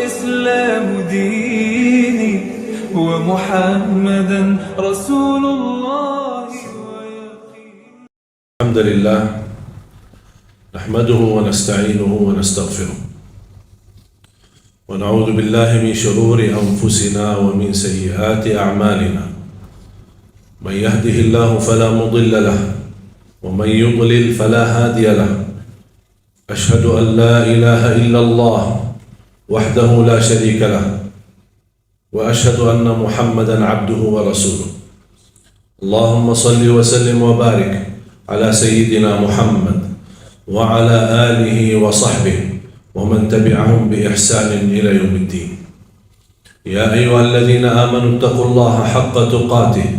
والإسلام ديني ومحمدا رسول الله ويقين. الحمد لله نحمده ونستعينه ونستغفره ونعوذ بالله من شرور أنفسنا ومن سيئات أعمالنا. من يهده الله فلا مضل له ومن يضلل فلا هادي له. أشهد أن لا إله إلا الله وحده لا شريك له وأشهد أن محمدا عبده ورسوله. اللهم صل وسلم وبارك على سيدنا محمد وعلى آله وصحبه ومن تبعهم بإحسان إلى يوم الدين. يا أيها الذين آمنوا اتقوا الله حق تقاته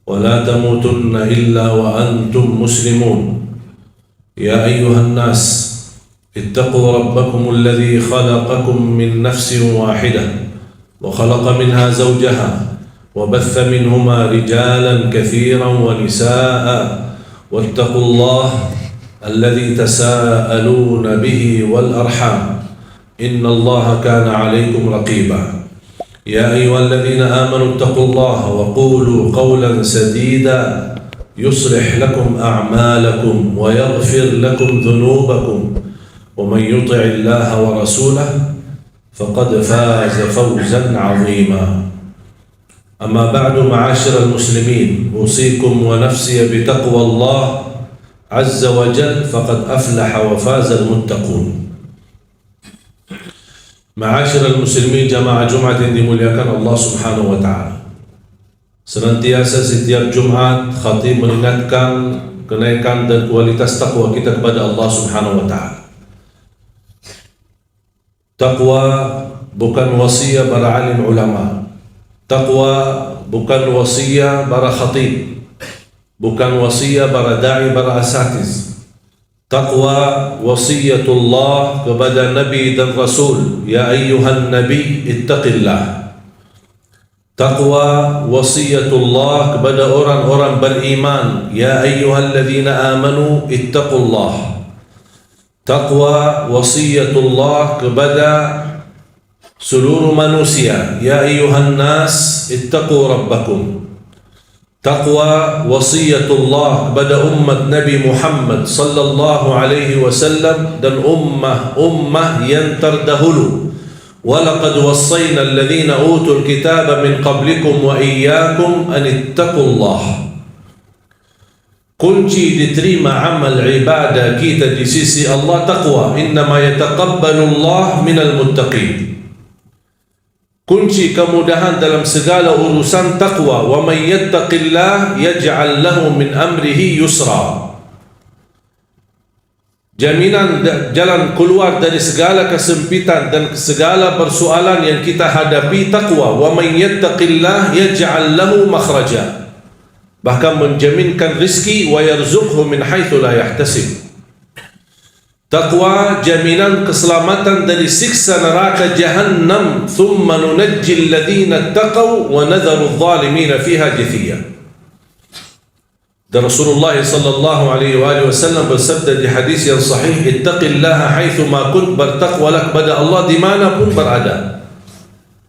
ولا تموتن إلا وأنتم مسلمون. يا أيها الناس اتقوا ربكم الذي خلقكم من نفس واحدة وخلق منها زوجها وبث منهما رجالا كثيرا ونساء واتقوا الله الذي تساءلون به والأرحام إن الله كان عليكم رقيبا. يا أيها الذين آمنوا اتقوا الله وقولوا قولا سديدا يصلح لكم أعمالكم ويغفر لكم ذنوبكم ومن يطع الله ورسوله فقد فاز فوزا عظيما. أما بعد معاشر المسلمين، أوصيكم ونفسي بتقوى الله عز وجل فقد أفلح وفاز المتقون. Ma'asyiral muslimin, jamaah Jumat yang dimuliakan Allah Subhanahu wa taala. Senantiasa setiap Jumat khatib mengingatkan kenaikan dan kualitas takwa kita kepada Allah Subhanahu wa taala. Takwa bukan wasiat para alim ulama. Takwa bukan wasiat para khatib. Bukan wasiat para da'i, para asatiz. Taqwa wasiyatullah kepada Nabi dan Rasul. Ya ayyuhan Nabi ittaqillah. Taqwa wasiyatullah kepada orang-orang beriman. Ya ayyuhalladzina amanu ittaqullah. Taqwa wasiyatullah kepada seluruh manusia. Ya ayyuhan nas ittaqu rabbakum. Taqwa wasiyatullah kepada umat Nabi Muhammad sallallahu alaihi wasallam dan ummah yang terdahulu. Walaqad wassayna alladhina utul kitaba min qablikum wa iyyakum an ittaqullah. Kunci diterima amal ibadah kita di sisi Allah taqwa. Innama yataqabbalu Allah minal muttaqin. Kunci kemudahan dalam segala urusan taqwa. Wa man yattaqillah yaj'al lahu min amrihi yusra. Jaminan jalan keluar dari segala kesempitan dan segala persoalan yang kita hadapi taqwa. Wa man yattaqillah yaj'al lahu makhraja. Bahkan menjaminkan rizki wa yarzuqhu min haitsu la yahtasib. Taqwa jaminan keselamatan dari siksa neraka jahannam. Thumma nunajjil ladzina taqaw wa nadharu adh-dhalimina fiha jithiya. Dan Rasulullah sallallahu alaihi wasallam bersabda di hadis yang sahih, ittaqillaha haitsu ma kunt, bertakwalah kepada Allah dimanapun berada.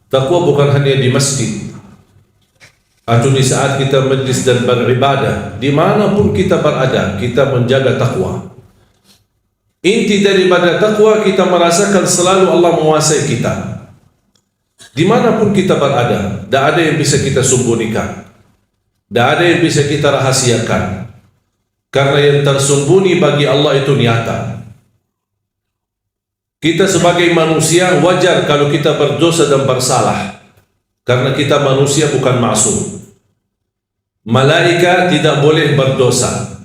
Taqwa bukan hanya di masjid atau di saat kita majlis dan beribadah. Dimanapun kita berada, kita menjaga taqwa. Inti daripada takwa kita merasakan selalu Allah menguasai kita. Dimanapun kita berada, tidak ada yang bisa kita sembunyikan, tidak ada yang bisa kita rahasiakan. Karena yang tersembunyi bagi Allah itu nyata. Kita sebagai manusia wajar kalau kita berdosa dan bersalah, karena kita manusia bukan maksum. Malaikat tidak boleh berdosa,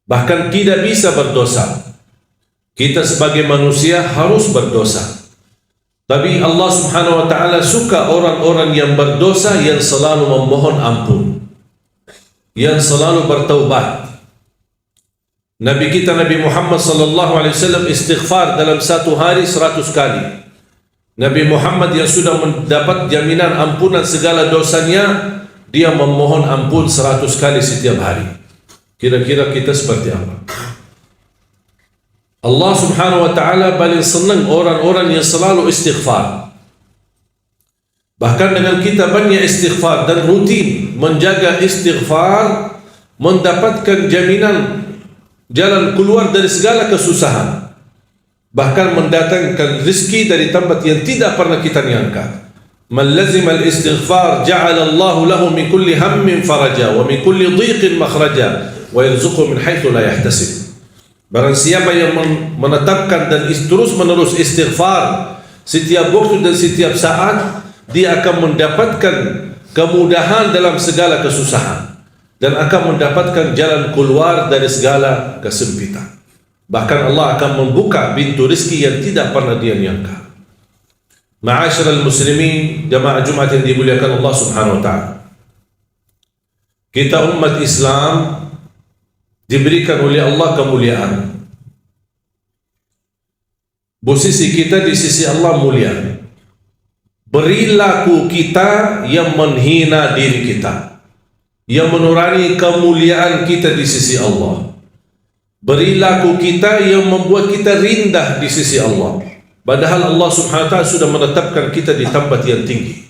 bahkan tidak bisa berdosa. Kita sebagai manusia harus berdosa. Tapi Allah Subhanahu wa taala suka orang-orang yang berdosa, yang selalu memohon ampun, yang selalu bertaubat. Nabi kita Nabi Muhammad sallallahu alaihi wasallam istighfar dalam satu hari 100 kali. Nabi Muhammad yang sudah mendapat jaminan ampunan segala dosanya, dia memohon ampun 100 kali setiap hari. Kira-kira kita seperti apa? Allah Subhanahu wa taala paling senang orang-orang yang selalu istighfar. Bahkan dengan kita banyak istighfar dan rutin menjaga istighfar, mendapatkan jaminan jalan keluar dari segala kesusahan, bahkan mendatangkan rezeki dari tempat yang tidak pernah kita nyangka. Man lazima al-istighfar ja'ala Allah lahu min kulli hammin faraja wa min kulli dhiqin makhraja wa yarzuqhu min haitsu la yahtasib. Barang siapa yang menetapkan dan terus menerus istighfar setiap waktu dan setiap saat, dia akan mendapatkan kemudahan dalam segala kesusahan dan akan mendapatkan jalan keluar dari segala kesempitan. Bahkan Allah akan membuka pintu rezeki yang tidak pernah dia nyangka. Ma'asyiral muslimin, jamaah Jumat yang dimuliakan Allah Subhanahu wa taala. Kita umat Islam diberikan oleh Allah kemuliaan. Posisi kita di sisi Allah mulia. Perilaku kita yang menghina diri kita, yang menurangi kemuliaan kita di sisi Allah. Perilaku kita yang membuat kita rendah di sisi Allah, padahal Allah Subhanahu wa taala sudah menetapkan kita di tempat yang tinggi.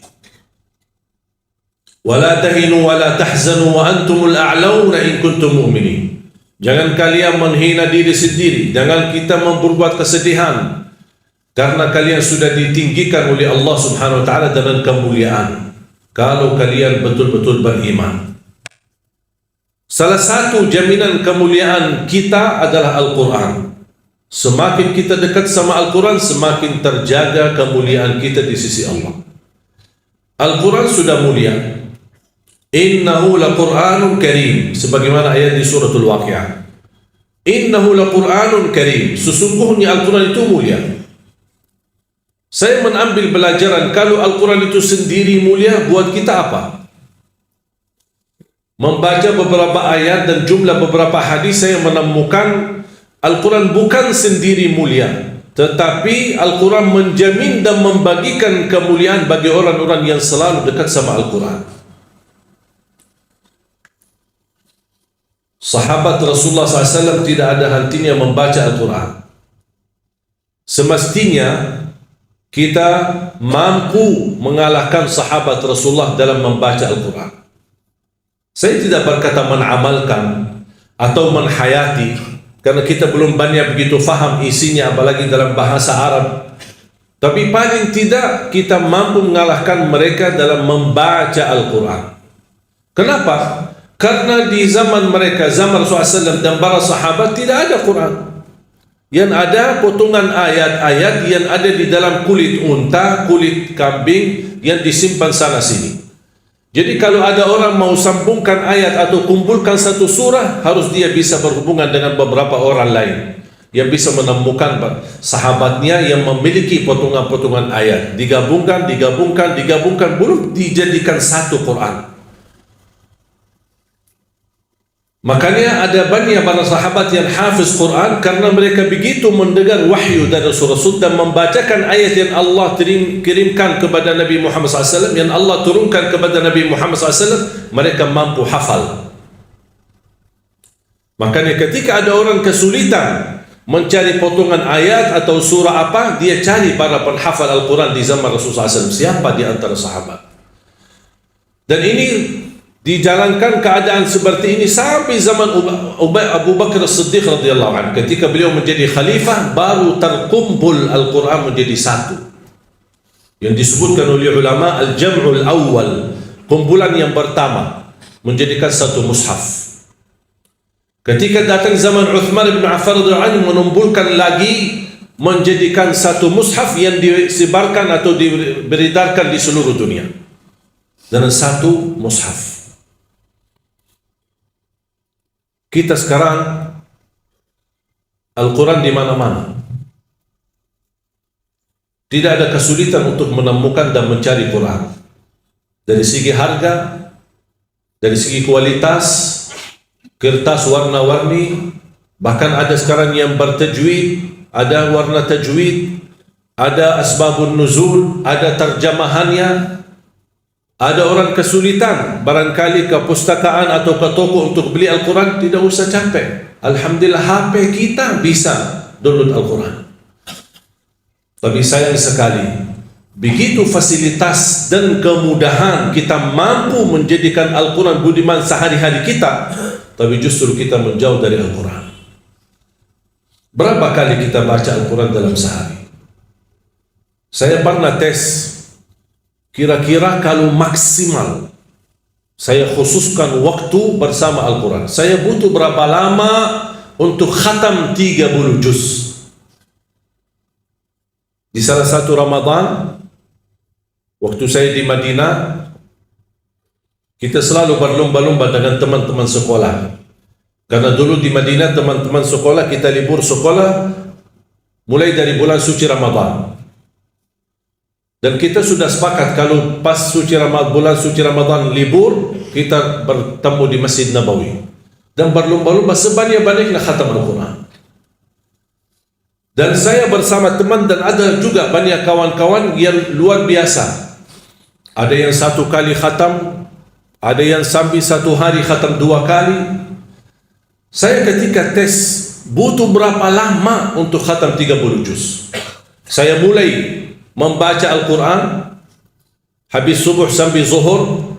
Wala tahinu wala tahzanu wa antumul a'launa in kuntum mu'minin. Jangan kalian menghina diri sendiri, jangan kita memperbuat kesedihan, karena kalian sudah ditinggikan oleh Allah Subhanahu wa taala dengan kemuliaan kalau kalian betul-betul beriman. Salah satu jaminan kemuliaan kita adalah Al-Quran. Semakin kita dekat sama Al-Quran, semakin terjaga kemuliaan kita di sisi Allah. Al-Quran sudah mulia. Innahu laqur'anun karim, sebagaimana ayat di suratul Waqiah. Innahu laqur'anun karim, sesungguhnya Al-Quran itu mulia. Saya mengambil pelajaran, kalau Al-Quran itu sendiri mulia, buat kita apa? Membaca beberapa ayat dan jumlah beberapa hadis, saya menemukan Al-Quran bukan sendiri mulia, tetapi Al-Quran menjamin dan membagikan kemuliaan bagi orang-orang yang selalu dekat sama Al-Quran. Sahabat Rasulullah SAW tidak ada hentinya membaca Al-Quran. Semestinya kita mampu mengalahkan sahabat Rasulullah dalam membaca Al-Quran. Saya tidak berkata menamalkan atau menhayati, karena kita belum banyak begitu faham isinya, apalagi dalam bahasa Arab. Tapi paling tidak kita mampu mengalahkan mereka dalam membaca Al-Quran. Kenapa? Karena di zaman mereka, zaman Rasulullah SAW dan para sahabat, tidak ada Quran. Yang ada potongan ayat-ayat yang ada di dalam kulit unta, kulit kambing yang disimpan sana sini. Jadi kalau ada orang mau sambungkan ayat atau kumpulkan satu surah, harus dia bisa berhubungan dengan beberapa orang lain yang bisa menemukan sahabatnya yang memiliki potongan-potongan ayat, digabungkan, belum dijadikan satu Quran. Makanya ada banyak para sahabat yang hafiz Quran karena mereka begitu mendengar wahyu dari Rasul dan membacakan ayat yang Allah kirimkan kepada Nabi Muhammad SAW, yang Allah turunkan kepada Nabi Muhammad SAW, mereka mampu hafal. Makanya ketika ada orang kesulitan mencari potongan ayat atau surah apa, dia cari para penghafal Al-Quran di zaman Rasulullah SAW. Siapa di antara sahabat? Dan ini dijalankan keadaan seperti ini sampai zaman Abu Bakar As-Siddiq radhiyallahu anhu. Ketika beliau menjadi khalifah, baru terkumpul Al-Quran menjadi satu, yang disebutkan oleh ulama al-jam'ul awal, kumpulan yang pertama menjadikan satu mushaf. Ketika datang zaman Uthman bin Affan radhiyallahu anhu, menumpulkan lagi menjadikan satu mushaf yang disebarkan atau diberedarkan di seluruh dunia dengan satu mushaf. Kita sekarang Al-Quran di mana-mana. Tidak ada kesulitan untuk menemukan dan mencari Quran. Dari segi harga, dari segi kualitas, kertas warna-warni, bahkan ada sekarang yang bertajwid, ada warna tajwid, ada asbabun nuzul, ada terjemahannya. Ada orang kesulitan barangkali ke pustakaan atau ke toko untuk beli Al-Quran, tidak usah capek. Alhamdulillah HP kita bisa download Al-Quran. Tapi sayang sekali, begitu fasilitas dan kemudahan kita mampu menjadikan Al-Quran budiman sehari-hari kita, tapi justru kita menjauh dari Al-Quran. Berapa kali kita baca Al-Quran dalam sehari? Saya pernah tes, kira-kira kalau maksimal saya khususkan waktu bersama Al-Quran, saya butuh berapa lama untuk khatam 30 juz. Di salah satu Ramadan, waktu saya di Madinah, kita selalu berlomba-lomba dengan teman-teman sekolah. Karena dulu di Madinah teman-teman sekolah, kita libur sekolah mulai dari bulan suci Ramadan. Dan kita sudah sepakat kalau pas bulan suci Ramadan libur, kita bertemu di Masjid Nabawi. Dan berlomba-lomba sebanyak-banyaknya khatam Al-Quran. Dan saya bersama teman dan ada juga banyak kawan-kawan yang luar biasa. Ada yang 1 kali khatam, ada yang sampai 1 hari khatam 2 kali. Saya ketika tes butuh berapa lama untuk khatam 30 juz. Saya mulai membaca Al-Quran, habis subuh sampai zuhur,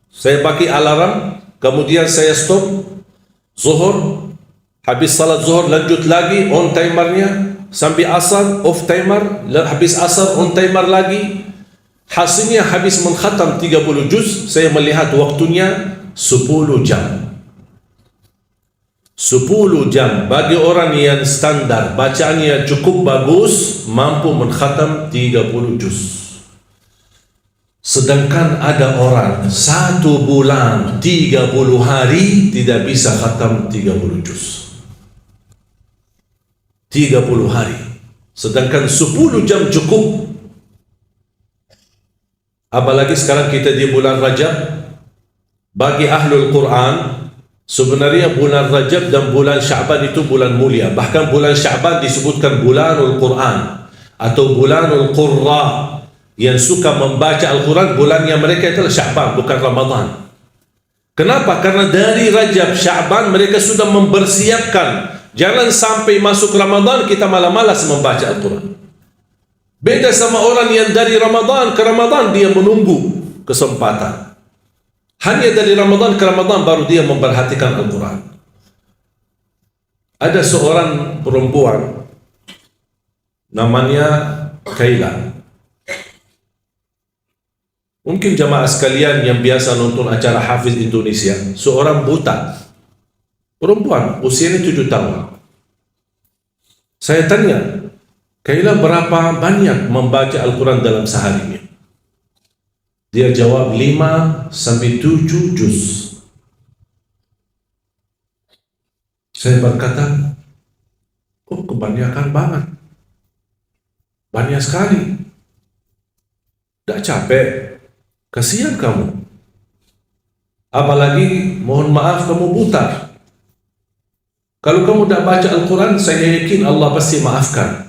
saya pakai alarm, kemudian saya stop, zuhur, habis salat zuhur lanjut lagi, on timernya, sampai asar, off timer, habis asar, on timer lagi. Hasilnya habis mengkhatam 30 juz, saya melihat waktunya 10 jam. 10 jam bagi orang yang standar, bacaannya cukup bagus, mampu mengkhatam 30 juz. Sedangkan ada orang 1 bulan 30 hari tidak bisa khatam 30 juz. 30 hari. Sedangkan 10 jam cukup. Apalagi sekarang kita di bulan Rajab. Bagi ahlul Quran, sebenarnya bulan Rajab dan bulan Sya'ban itu bulan mulia. Bahkan bulan Sya'ban disebutkan bulanul Quran atau bulanul Qurra. Yang suka membaca Al-Quran, bulannya mereka itulah Sya'ban, bukan Ramadan. Kenapa? Karena dari Rajab, Sya'ban mereka sudah mempersiapkan. Jangan sampai masuk Ramadan kita malah malas membaca Al-Quran. Beda sama orang yang dari Ramadan ke Ramadan dia menunggu kesempatan. Hanya dari Ramadan ke Ramadan baru dia memperhatikan Al-Quran. Ada seorang perempuan namanya Kaila. Mungkin jamaah sekalian yang biasa nonton acara Hafiz Indonesia, seorang buta, perempuan, usianya 7 tahun. Saya tanya, Kaila berapa banyak membaca Al-Quran dalam seharinya? Dia jawab 5 sampai 7 juz. Saya berkata, oh kebanyakan banget. Banyak sekali. Tidak capek. Kasihan kamu. Apalagi, mohon maaf, kamu buta. Kalau kamu tidak baca Al-Quran, saya yakin Allah pasti maafkan.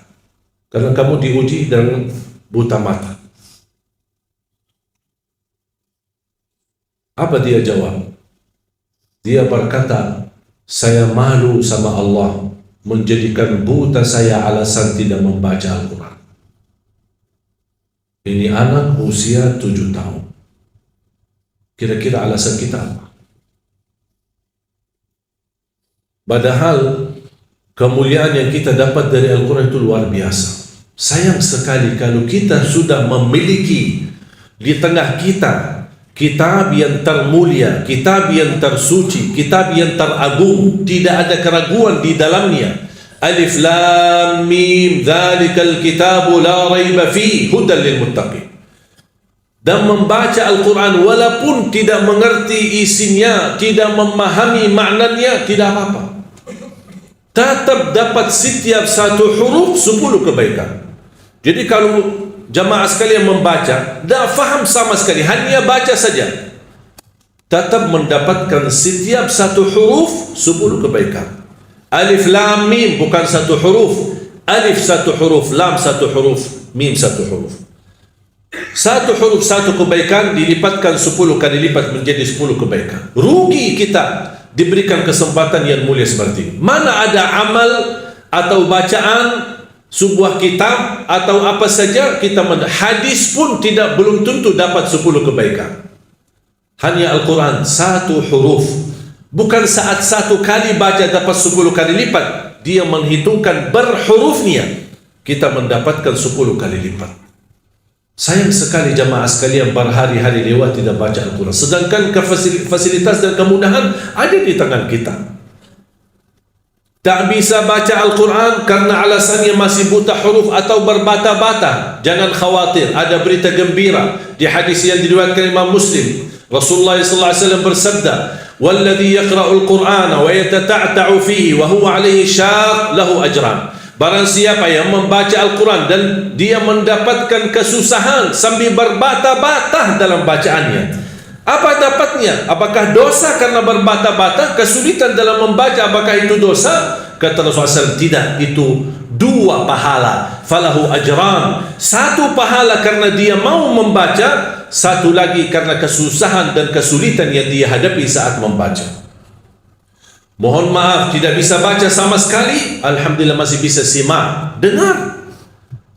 Karena kamu diuji dengan buta mata. Apa dia jawab? Dia berkata, saya malu sama Allah menjadikan buta saya alasan tidak membaca Al-Quran. Ini anak usia 7 tahun. Kira-kira alasan kita apa? Padahal kemuliaan yang kita dapat dari Al-Quran itu luar biasa. Sayang sekali kalau kita sudah memiliki di tengah kita kitab yang termulia, kitab yang tersuci, kitab yang teragung, tidak ada keraguan di dalamnya. Alif Lam Mim, dzalikal kitabu la raiba fihi hudan lil muttaqin. Dan membaca Al-Quran walaupun tidak mengerti isinya, tidak memahami maknanya, tidak apa-apa. Tetap dapat setiap satu huruf 10 kebaikan. Jadi kalau jamaah sekalian membaca, tidak faham sama sekali, hanya baca saja, tetap mendapatkan setiap satu huruf 10 kebaikan. Alif Lam Mim bukan satu huruf. Alif satu huruf, Lam satu huruf, Mim satu huruf. Satu huruf satu kebaikan dilipatkan 10 kali lipat menjadi 10 kebaikan. Rugi kita diberikan kesempatan yang mulia seperti ini. Mana ada amal atau bacaan sebuah kitab atau apa saja kita hadis pun belum tentu dapat 10 kebaikan. Hanya Al-Quran satu huruf, bukan saat satu kali baca dapat 10 kali lipat, dia menghitungkan berhurufnya, kita mendapatkan 10 kali lipat. Sayang sekali jamaah sekalian berhari-hari lewat tidak baca Al-Quran, sedangkan fasilitas dan kemudahan ada di tangan kita. Tak bisa baca Al-Quran karena alasannya masih buta huruf atau berbata-bata. Jangan khawatir, ada berita gembira di hadis yang diriwayatkan Imam Muslim. Rasulullah SAW bersabda, "Walladhi yaqra'ul Qur'ana wa yatata'ta'u fihi wa huwa 'alaihi syaq lahu ajran." Barang siapa yang membaca Al-Quran dan dia mendapatkan kesusahan sambil berbata-bata dalam bacaannya, apa dapatnya? Apakah dosa karena berbata-bata? Kesulitan dalam membaca, apakah itu dosa? Kata Rasulullah SAW, tidak, itu 2 pahala. Falahu ajran, 1 pahala karena dia mau membaca, 1 lagi karena kesusahan dan kesulitan yang dia hadapi saat membaca. Mohon maaf, tidak bisa baca sama sekali, alhamdulillah masih bisa simak, dengar.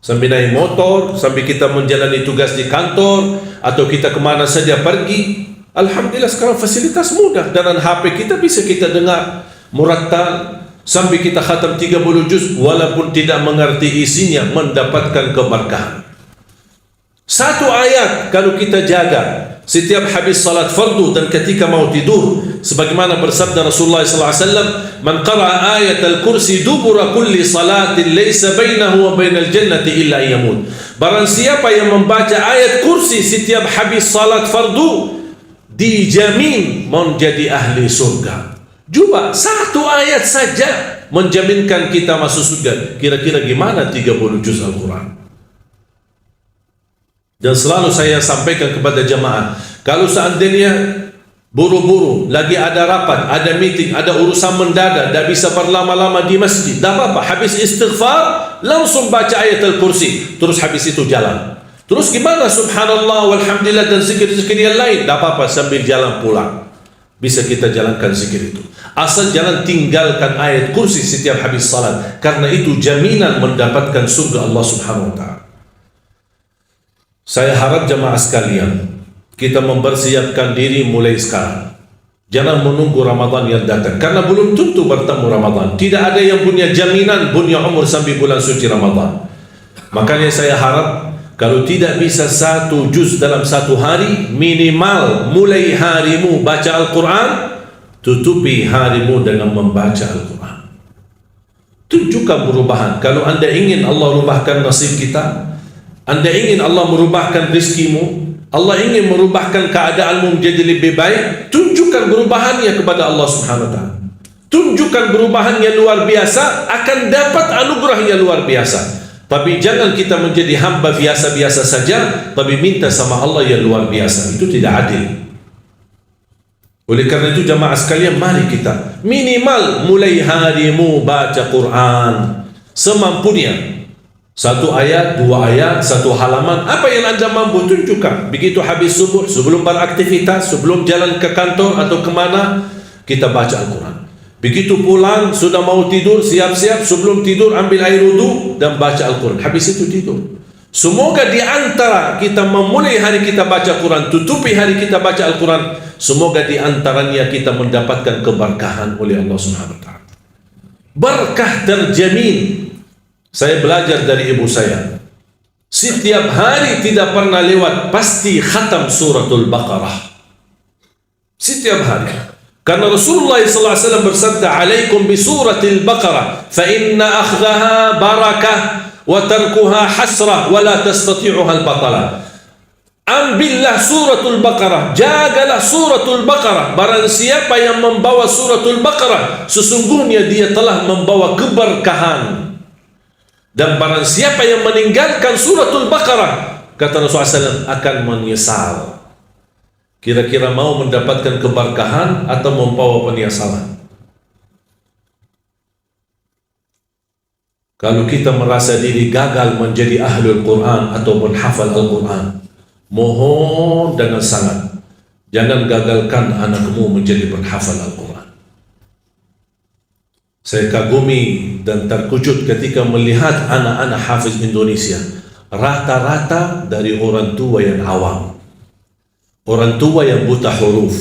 Sambil naik motor, sambil kita menjalani tugas di kantor, atau kita kemana saja pergi, alhamdulillah sekarang fasilitas mudah. Dan HP kita bisa kita dengar murattal, sambil kita khatam 30 juz, walaupun tidak mengerti isinya, mendapatkan keberkahan. 1 ayat kalau kita jaga setiap habis salat fardu dan ketika mau tidur, sebagaimana bersabda Rasulullah SAW, "Man qara'a ayat al-kursi dubura kulli salatin laysa bainahu wa bainal jannati illa yamut." Barang siapa yang membaca ayat kursi setiap habis salat fardu, dijamin menjadi ahli surga. Coba 1 ayat saja menjaminkan kita masuk surga. Kira-kira gimana 30 juz Al-Quran? Dan selalu saya sampaikan kepada jamaah, kalau seandainya buru-buru, lagi ada rapat, ada meeting, ada urusan mendadak, tak bisa berlama-lama di masjid, tak apa-apa, habis istighfar, langsung baca ayat Al-Kursi, terus habis itu jalan. Terus gimana? Subhanallah, walhamdulillah, dan zikir-zikir yang lain, tak apa-apa, sambil jalan pulang. Bisa kita jalankan zikir itu. Asal jangan tinggalkan ayat Kursi setiap habis salat, karena itu jaminan mendapatkan surga Allah Subhanahu Wa Ta'ala. Saya harap jamaah sekalian, kita mempersiapkan diri mulai sekarang. Jangan menunggu Ramadan yang datang, karena belum tentu bertemu Ramadan. Tidak ada yang punya jaminan punya umur sampai bulan suci Ramadan. Makanya saya harap, kalau tidak bisa 1 juz dalam 1 hari, minimal mulai harimu baca Al-Quran, tutupi harimu dengan membaca Al-Quran. Tunjukkan perubahan. Kalau anda ingin Allah rubahkan nasib kita, anda ingin Allah merubahkan rizkimu, Allah ingin merubahkan keadaanmu menjadi lebih baik, tunjukkan perubahannya kepada Allah Subhanahu Wa Ta'ala. Tunjukkan perubahan yang luar biasa, akan dapat anugerah yang luar biasa. Tapi jangan kita menjadi hamba biasa-biasa saja, tapi minta sama Allah yang luar biasa. Itu tidak adil. Oleh karena itu jamaah sekalian, mari kita minimal mulai harimu baca Quran semampunya. 1 ayat, 2 ayat, 1 halaman, apa yang anda mampu tunjukkan. Begitu habis subuh, sebelum beraktivitas, sebelum jalan ke kantor atau kemana, kita baca Al-Quran. Begitu pulang, sudah mau tidur, siap-siap, sebelum tidur ambil air wudu dan baca Al-Quran. Habis itu tidur. Semoga di antara kita memulai hari kita baca Quran, tutupi hari kita baca Al-Quran, semoga di antaranya kita mendapatkan keberkahan oleh Allah Subhanahu Wa Ta'ala. Berkah terjamin. Saya belajar dari ibu saya, setiap hari tidak pernah lewat pasti khatam suratul Baqarah setiap hari, karena Rasulullah SAW bersabda, "Alaikum bi suratil Baqarah fa inna akhdaha barakah wa tarkuha hasrah wa la tastati'uha al-batalah." Ambillah suratul Baqarah, jagalah suratul Baqarah. Barang siapa yang membawa suratul Baqarah, sesungguhnya dia telah membawa keberkahan. Dan barang siapa yang meninggalkan suratul Baqarah, kata Rasulullah SAW, akan menyesal. Kira-kira mau mendapatkan keberkahan atau membawa penyesalan? Kalau kita merasa diri gagal menjadi ahlul Quran atau menghafal Al-Quran, mohon dengan sangat, jangan gagalkan anakmu menjadi penghafal Al-Quran. Saya kagumi dan terkejut ketika melihat anak-anak hafiz Indonesia. Rata-rata dari orang tua yang awam, orang tua yang buta huruf,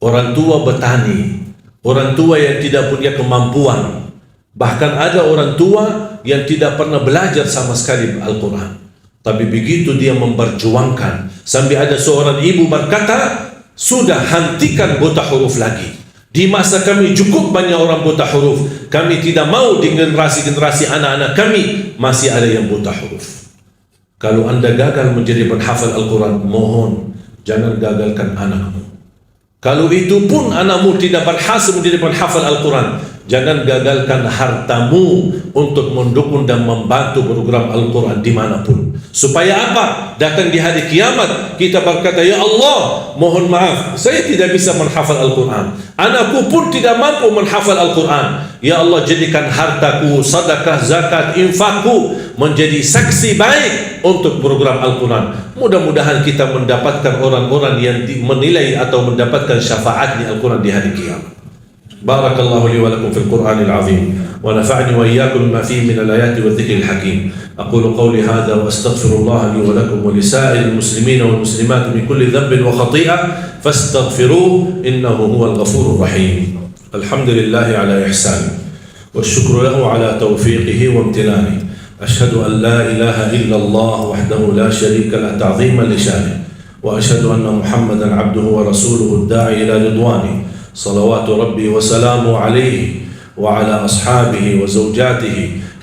orang tua petani, orang tua yang tidak punya kemampuan. Bahkan ada orang tua yang tidak pernah belajar sama sekali Al-Quran. Tapi begitu dia memperjuangkan, sampai ada seorang ibu berkata, sudah hentikan buta huruf lagi. Di masa kami cukup banyak orang buta huruf. Kami tidak mau di generasi-generasi anak-anak kami masih ada yang buta huruf. Kalau anda gagal menjadi penghafal Al-Quran, mohon jangan gagalkan anakmu. Kalau itu pun anakmu tidak berhasil menjadi penghafal Al-Quran, jangan gagalkan hartamu untuk mendukung dan membantu program Al-Quran dimanapun. Supaya apa? Datang di hari kiamat kita berkata, ya Allah, mohon maaf, saya tidak bisa menghafal Al-Quran, anakku pun tidak mampu menghafal Al-Quran. Ya Allah, jadikan hartaku, sedekah, zakat, infakku menjadi saksi baik untuk program Al-Quran. Mudah-mudahan kita mendapatkan orang-orang yang menilai atau mendapatkan syafaat di Al-Quran di hari kiamat. Barakallahu li wa lakum fil Qur'anil azim wa nafa'ni wa iyyakum bima fihi min al-ayati wa dhikril hakim. Aqulu qawli hadha wa astaghfirullah li wa lakum wa li sa'iril muslimina wal muslimat min kulli dhanbin wa khati'ah fastaghfiruhu innahu huwal ghafurur rahim. Alhamdulillahi ala ihsani wa syukru lahu ala tawfiqihi wa imtinani. Ashhadu an la ilaha illallah wahdahu la sharika lahu ta'ziman li syanihi wa ashhadu anna Muhammadan 'abduhu wa rasuluhu ad-da'i ila ridwanihi. صلوات ربي وسلامه عليه وعلى أصحابه وزوجاته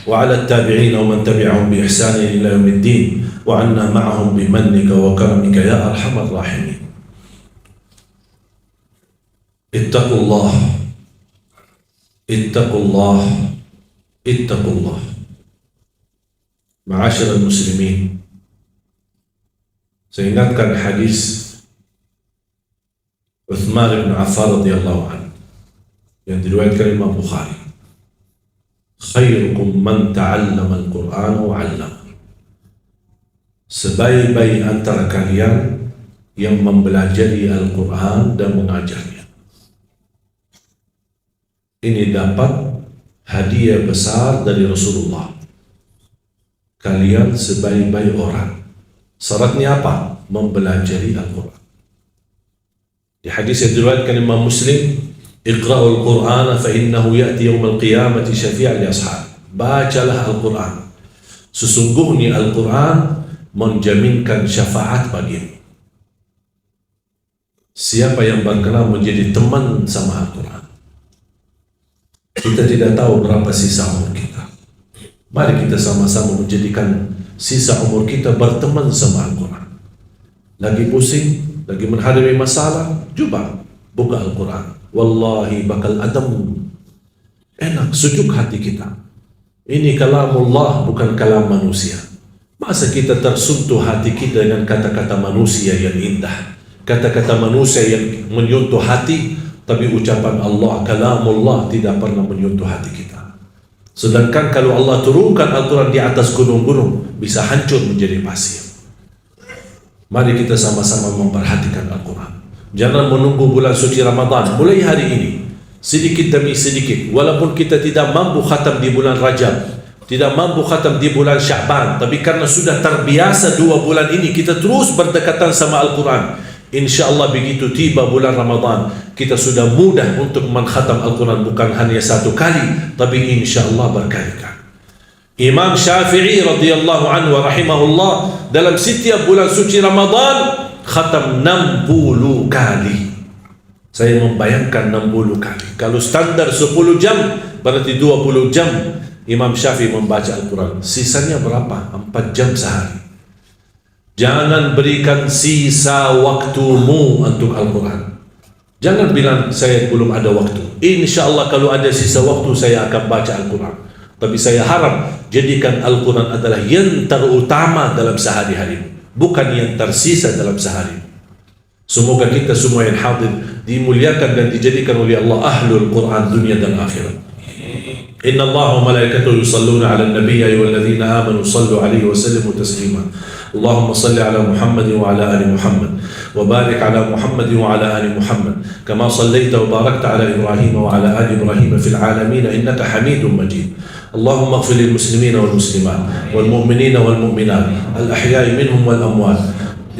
وعلى التابعين ومن تبعهم بإحسان إلى يوم الدين وعنا معهم بمنك وكرمك يا أرحم الراحمين. اتقوا الله اتقوا الله اتقوا الله. معاشر المسلمين, saya ingatkan hadis Uthman bin Affan radhiyallahu anhu yang diriwayatkan Imam Bukhari, khairukum man ta'allama al-Qur'an wa 'allama. Sebaik-baik antara kalian yang mempelajari Al-Quran dan mengajarnya. Ini dapat hadiah besar dari Rasulullah. Kalian sebaik-baik orang. Syaratnya apa? Mempelajari Al-Quran. Di hadis yang diriwayatkan Imam Muslim, Iqra'ul Qur'ana fa innahu ya'ti yawmal qiyamati syafi'an li ashab. Bacalah Al-Quran. Sesungguhnya Al-Quran menjaminkan syafaat bagimu. Siapa yang berkenan menjadi teman sama Al-Quran? Kita tidak tahu berapa sisa umur kita. Mari kita sama-sama menjadikan sisa umur kita berteman sama Al-Quran. Lagi pusing, lagi menghadapi masalah, coba buka Al-Quran. Wallahi bakal adem, enak, sejuk hati kita. Ini kalamullah, bukan kalam manusia. Masa kita tersentuh hati kita dengan kata-kata manusia yang indah, kata-kata manusia yang menyentuh hati, tapi ucapan Allah, kalamullah, tidak pernah menyentuh hati kita. Sedangkan kalau Allah turunkan Al-Quran di atas gunung-gunung, bisa hancur menjadi pasir. Mari kita sama-sama memperhatikan Al-Quran. Jangan menunggu bulan suci Ramadan. Mulai hari ini, sedikit demi sedikit, walaupun kita tidak mampu khatam di bulan Rajab, tidak mampu khatam di bulan Sya'ban, tapi karena sudah terbiasa 2 bulan ini, kita terus berdekatan sama Al-Quran. InsyaAllah begitu tiba bulan Ramadan, kita sudah mudah untuk mengkhatam Al-Quran, bukan hanya 1 kali, tapi insyaAllah berkali-kali. Imam Syafi'i radhiyallahu anhu wa rahimahullah, dalam setiap bulan suci Ramadan khatam 60 kali. Saya membayangkan 60 kali. Kalau standar 10 jam, berarti 20 jam Imam Syafi'i membaca Al-Quran. Sisanya berapa? 4 jam sehari. Jangan berikan sisa waktumu untuk Al-Quran. Jangan bilang saya belum ada waktu. InsyaAllah kalau ada sisa waktu saya akan baca Al-Quran. Tapi saya harap jadikan Al-Quran adalah yang terutama dalam sehari-hari, bukan yang tersisa dalam sehari. Semoga kita semua yang hadir dimuliakan dan dijadikan oleh Allah ahlul Quran dunia dan akhirat. Inna Allah wa malaikatahu yusalluna ala nabiy ayyuhalladzina amanu sallu alaihi wa sallimu taslima. اللهم صل على محمد وعلى آل محمد وبارك على محمد وعلى آل محمد كما صليت وباركت على إبراهيم وعلى آل إبراهيم في العالمين إنك حميد مجيد. اللهم اغفر للمسلمين والمسلمات والمؤمنين والمؤمنات الأحياء منهم والأموات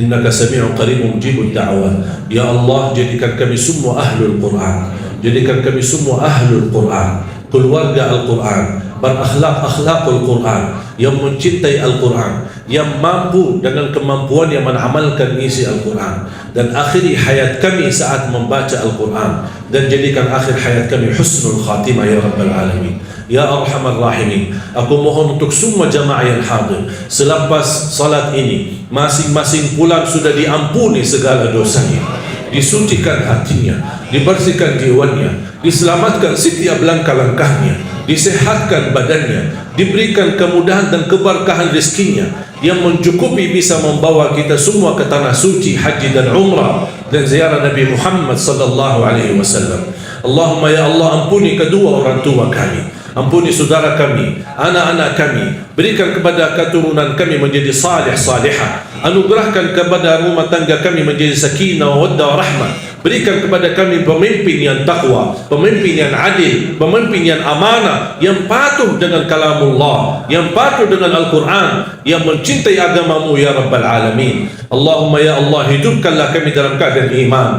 إنك سميع قريب مجيب الدعوات. Ya Allah, jadikan kami semua ahlul Quran, jadikan kami semua ahlul Quran, keluarga Al-Quran, berakhlak-akhlakul Quran, yang mencintai Al-Quran, yang mampu dengan kemampuan yang mengamalkan isi Al-Quran, dan akhiri hayat kami saat membaca Al-Quran, dan jadikan akhir hayat kami husnul khatimah ya Rabbal Alamin. Ya Arhamar Rahimin, aku mohon untuk semua jamaah yang hadir selepas salat ini, masing-masing pulang sudah diampuni segala dosanya, disucikan hatinya, dibersihkan jiwanya, diselamatkan setiap langkah-langkahnya, disehatkan badannya, diberikan kemudahan dan keberkahan rezekinya yang mencukupi bisa membawa kita semua ke tanah suci haji dan umrah dan ziarah Nabi Muhammad sallallahu alaihi wasallam. Allahumma ya Allah, ampuni kedua orang tua kami, ampuni saudara kami, anak-anak kami, berikan kepada keturunan kami menjadi salih salihah, anugerahkan kepada rumah tangga kami menjadi sakinah wawaddah warahmah, berikan kepada kami pemimpin yang takwa, pemimpin yang adil, pemimpin yang amanah, yang patuh dengan kalamullah, yang patuh dengan Al-Quran, yang mencintai agamamu ya Rabbal Alamin. Allahumma ya Allah, hidupkanlah kami dalam keadaan iman,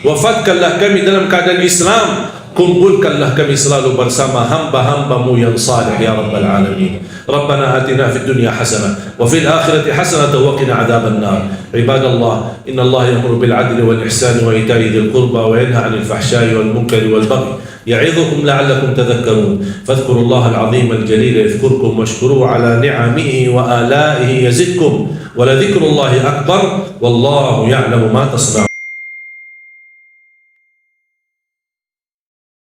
wafatkanlah kami dalam keadaan Islam, kumpulkanlah kami selalu bersama hamba-hambamu yang salih ya Rabbal Alamin. Rabbana atina fid dunya hasanah wa fil akhirati hasanah wa qina adzaban nar. Ibadallah, inna Allah ya'muru bil 'adli wal ihsani wa ita'i dzil qurba wa yanha 'anil fahsya'i wal munkari wal baghi يعظكم لعلكم تذكرون فاذكروا الله العظيم الجليل يذكركم واشكروه على نعمه وآلائه يزدكم ولذكر الله أكبر والله يعلم ما تصنعون.